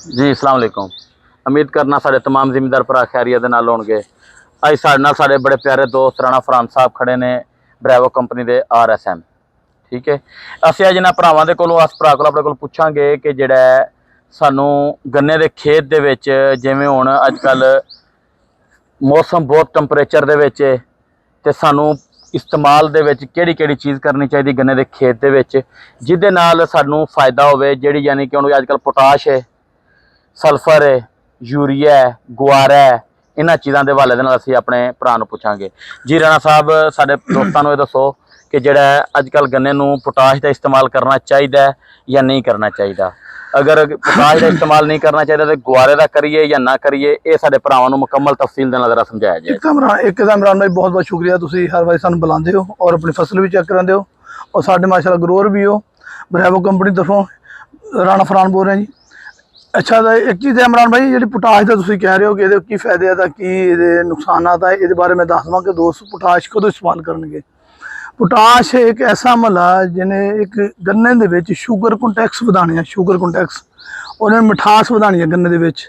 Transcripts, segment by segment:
जी अस्सलाम वालेकुम। उम्मीद करना सारे तमाम जिम्मेदार भरा खैरियत दे नाल होणगे। अज साडे नाल साडे बड़े प्यारे दोस्त राणा फरहान साहब खड़े ने ब्रैवो कंपनी दे RSM। ठीक है, असीं अज इन्हां भरावां दे कोलों अपने कोलों पुछांगे कि जिहड़ा सानू गन्ने दे खेत दे विच जिवें हुण अजकल मौसम बहुत टैंपरेचर दे विच है ते सानू इस्तेमाल दे विच किहड़ी चीज़ करनी चाहिए गन्ने दे खेत दे विच जिहदे नाल सानू फायदा होवे, जिहड़ी यानी कि हुण अजकल पोटाश है, सल्फर है, यूरिया है, गुआरा है, इन्हां चीज़ों के हवाले दे नाल असीं अपने भरा नूं पुछांगे। जी राणा साहब, साडे दोस्तां नूं इह दसो कि जिहड़ा अजकल गन्ने नूं पोटाश का इस्तेमाल करना चाहिए या नहीं करना चाहिए। अगर पोटाश का इस्तेमाल नहीं करना चाहिए तो गुआरे का करिए या ना करिए, ये साडे भरावां नूं मुकम्मल तफसील दे नाल जरा समझाया जाए। एक इमरान भाई बहुत बहुत शुक्रिया, तुसीं हर वारी सानूं बुलांदे हो और अपनी फसल भी चेक करांदे हो और साडे माशाअल्लाह ग्रोअर भी हो। ब्रैवो कंपनी तरफों राणा फरहान बोल रहे हैं जी। अच्छा, तो एक चीज़ है इमरान भाई, जी पोटाश का तुसीं कह रहे हो कि ये की फायदे है की नुकसानात है, ये बारे में दस देवां कि दोस्त पोटाश कदों इस्तेमाल करनगे। पोटाश एक ऐसा अमल है जिन्हें एक गन्ने दे विच शुगर कंटैक्स वधाने, शुगर कंटैक्स और इन्हें मिठास वधानी है गन्ने दे विच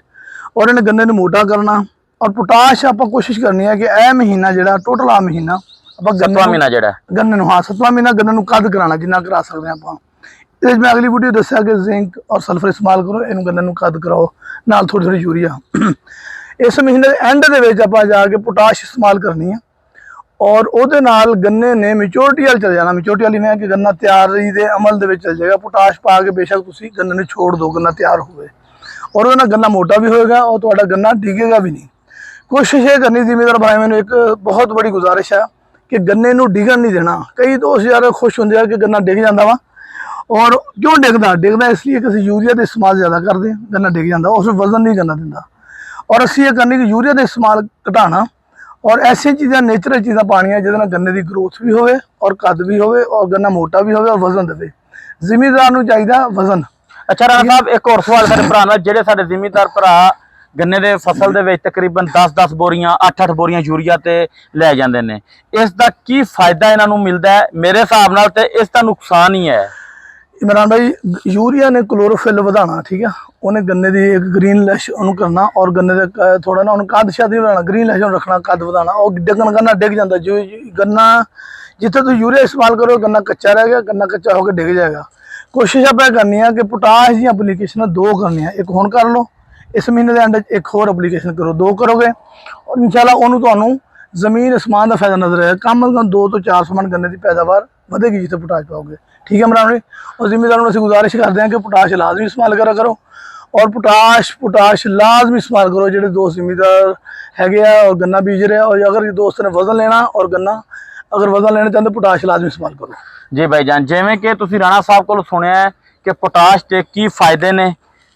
और इन्हें गन्ने नूं मोटा करना। और पोटाश आप कोशिश करनी है कि यह महीना जो टोटल आ महीना आप महीना जो गन्ने नूं, हाँ 7वां महीना गन्ने नूं कद कराना जिन्ना करा सकते हैं आप। इस मैं अगली वीडियो दस्या कि जिंक और सल्फर इस्तेमाल करो, इन गन्ने नूं कद कराओ, नाल थोड़ी थोड़ी यूरिया। इस महीने के एंड दे विच आपां जाके पोटाश इस्तेमाल करनी है और उहदे नाल गन्ने ने मैच्योरिटी वाल चल जाना। मैच्योरिटी वाली में कि गन्ना तैयारी के अमल दे विच चल जाएगा। पोटाश पा के बेशक तुसीं गन्ने नूं छोड़ दो, गन्ना तैयार होवे और उहदे नाल गन्ना मोटा भी होएगा और तुहाडा गन्ना डिगेगा भी नहीं। कोशिश ये करनी जिमीदार भाई, मैंने एक बहुत बड़ी गुजारिश है कि गन्ने नूं डिगन नहीं देना। कई दोस्त यार खुश होंगे कि गन्ना डिग जाता वा, और क्यों डिगदा डिगदा इसलिए कि यूरिया का इस्तेमाल ज़्यादा करते हैं, गन्ना डिग जाता, उसमें वजन नहीं गन्ना दिंदा। और असीं ये करनी कि यूरिया का इस्तेमाल घटाना और ऐसी चीज़ां नेचुरल चीज़ां पानियां जिहदे नाल गन्ने की ग्रोथ भी होवे और कद भी होवे और गन्ना मोटा भी होवे और वजन देवे। जिमीदार नूं चाहिदा वजन। अच्छा राणा साहब, एक और सवाल साडे भरा नाल, जिहड़े साडे जिमीदार भरा गन्ने दे फसल दे विच तकरीबन 10-10 बोरियां 8-8 बोरियां यूरिया ते लै जांदे ने, इसदा की फायदा इन्हां नूं मिलदा है? मेरे हिसाब नाल ते इसदा नुकसान ही है। इमरान भाई, यूरिया ने क्लोरोफिल वधाना, ठीक है, उन्हें गन्ने की एक ग्रीन लैश करना और गन्ने का थोड़ा ना उन्हें कद शाद नहीं बनाना, ग्रीन लैश रखना, कद वधाना और डिगन गन्ना डिग जाता। जो गन्ना जिथे तुम यूरिया इस्तेमाल करो गन्ना कच्चा रह गया, गन्ना कच्चा होकर डिग जाएगा। कोशिश आप करनी है कि पोटाश दी एप्लीकेशन 2 करनी है, एक हुण कर लो, इस महीने के एंड एक होर एप्लीकेशन करो, 2 करोगे और इंशाल्लाह उन्होंने तुहानू जमीन आसमान का फायदा नजर आएगा। कम अज कम 2 तो 4 मन गन्ने की पैदावार बढ़ेगी जिथे पोटाश पाओगे। ठीक है इमरान भाई, और जिम्मेदारों को असं गुजारिश करते हैं कि पोटाश लाजमी इस्तेमाल करा करो और पोटाश लाजमी इस्तेमाल करो। जो दोस्त जिम्मेदार है और गन्ना बीज रहे और अगर दोस्त ने वजन लेना और गन्ना अगर वजन लेना चाहते पोटाश लाजमी इस्तेमाल करो। जी भाईजान, जिवें कि तुसीं राणा साहब को सुनिया है कि पोटाश के की फायदे ने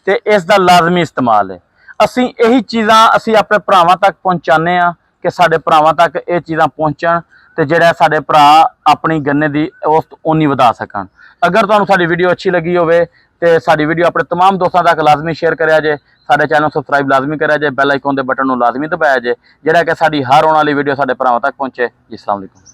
ते इसका लाजमी इस्तेमाल है। असीं यही चीज़ां असीं अपने भरावां तक पहुँचाने कि साडे भरावां तक ये चीज़ां पहुँचण ते जिहड़ा साडे भरा अपनी गन्ने की औसत उन्नी वधा सकन। अगर तुहानूं साडी वीडियो अच्छी लगी होवे ते साडी वीडियो अपने तमाम दोस्तों तक लाजमी शेयर करिया जे, साडे चैनल सबसक्राइब लाजमी करिया जे, बैल आइकन के बटन नूं लाजमी दबाया जे, जिहड़ा कि साडी हर आने वाली वीडियो साडे भरावां तक पहुँचे। जी अस्सलाम वालेकुम।